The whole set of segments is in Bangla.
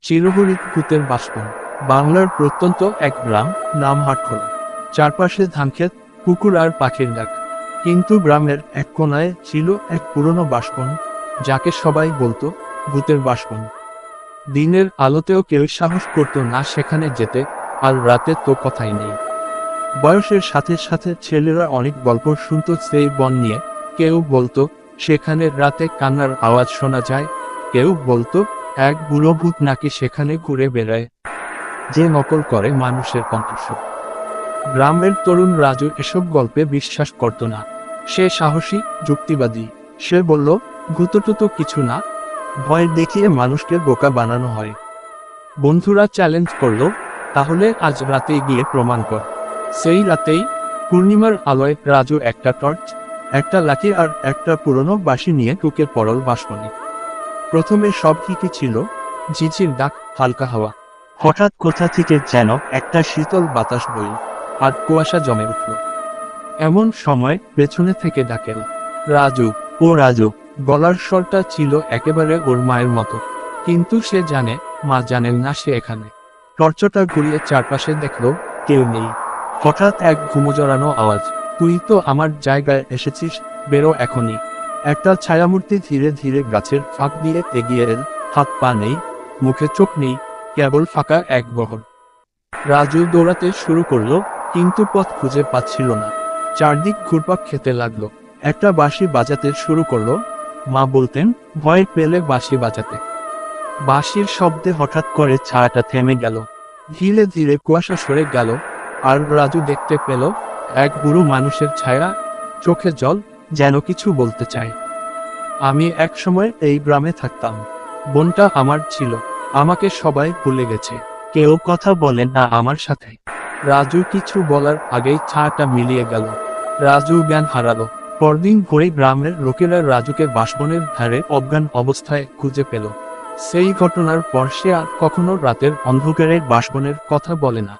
চিরহরিৎ ভূতের বাসবন। বাংলার প্রত্যন্ত এক গ্রাম, নাম হাটখোলা। চারপাশে ধানক্ষেত, পুকুর আর পাখির ডাক। কিন্তু গ্রামের এক কোনায় ছিল এক পুরনো বাসবন, যাকে সবাই বলতো ভূতের বাসবন। দিনের আলোতেও কেউ সাহস করতো না সেখানে যেতে, আর রাতে তো কথাই নেই। বয়সের সাথে সাথে ছেলেরা অনেক গল্প শুনতো সেই বন নিয়ে। কেউ বলতো সেখানে রাতে কান্নার আওয়াজ শোনা যায়, কেউ বলতো এক বুড়ো ভূত নাকি সেখানে ঘুরে বেড়ায়, যে নকল করে মানুষের কণ্ঠস্বর। গ্রামের তরুণ রাজু এসব গল্পে বিশ্বাস করত না। সে সাহসী, যুক্তিবাদী। সে বলল, ভূতটুত কিছু না, ভয় দেখিয়ে মানুষকে বোকা বানানো হয়। বন্ধুরা চ্যালেঞ্জ করলো, তাহলে আজ রাতেই গিয়ে প্রমাণ কর। সেই রাতেই পূর্ণিমার আলোয় রাজু একটা টর্চ, একটা লাঠি আর একটা পুরনো বাঁশি নিয়ে ঢুকে পড়ল বাসবনে। প্রথমে সব ঠিকই ছিল, ঝিঝির ডাক, হালকা হাওয়া। হঠাৎ কোথা থেকে যেন একটা শীতল বাতাস বইল, আর কুয়াশা জমে উঠল। এমন সময় পেছনে থেকে ডাকেল, রাজু, ও রাজু। গলার স্বরটা ছিল একেবারে ওর মায়ের মতো, কিন্তু সে জানে মা জানেন না সে এখানে। টর্চটা ঘুরিয়ে চারপাশে দেখলো, কেউ নেই। হঠাৎ এক ঘুমোজড়ানো আওয়াজ, তুই তো আমার জায়গায় এসেছিস, বেরো এখনই। একটা ছায়ামূর্তি ধীরে ধীরে গাছের ফাঁক দিয়ে এগিয়ে এল। হাত পা নেই, মুখে চোখ নেই, কেবল ফাঁকা এক বহর। রাজু দৌড়াতে শুরু করলো, কিন্তু পথ খুঁজে পাচ্ছিল না। চারদিক ঘুরপাক খেতে লাগলো। একটা বাঁশি বাজাতে শুরু করলো। মা বলতেন, ভয় পেলে বাঁশি বাজাতে। বাঁশির শব্দে হঠাৎ করে ছায়াটা থেমে গেল। ধীরে ধীরে কুয়াশা সরে গেল, আর রাজু দেখতে পেল এক বুড়ো মানুষের ছায়া, চোখে জল, যেন কিছু বলতে চায়। আমি এক সময় এই গ্রামে থাকতাম, বনটা আমার ছিল, আমাকে সবাই ভুলে গেছে, কেউ কথা বলে না আমার সাথে। রাজু কিছু বলার আগেই ছায়াটা মিলিয়ে গেল। রাজু জ্ঞান হারালো। পরদিন ভোরে গ্রামের লোকেরা রাজুকে বাসবনের ধারে অজ্ঞান অবস্থায় খুঁজে পেল। সেই ঘটনার পর সে আর কখনো রাতের অন্ধকারে বাসবনের কথা বলে না।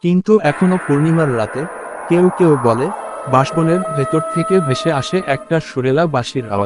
কিন্তু এখনো পূর্ণিমার রাতে কেউ কেউ বলে, বাসবনের ভেতর থেকে ভেসে আসে একটা সুরেলা বাঁশির আওয়াজ।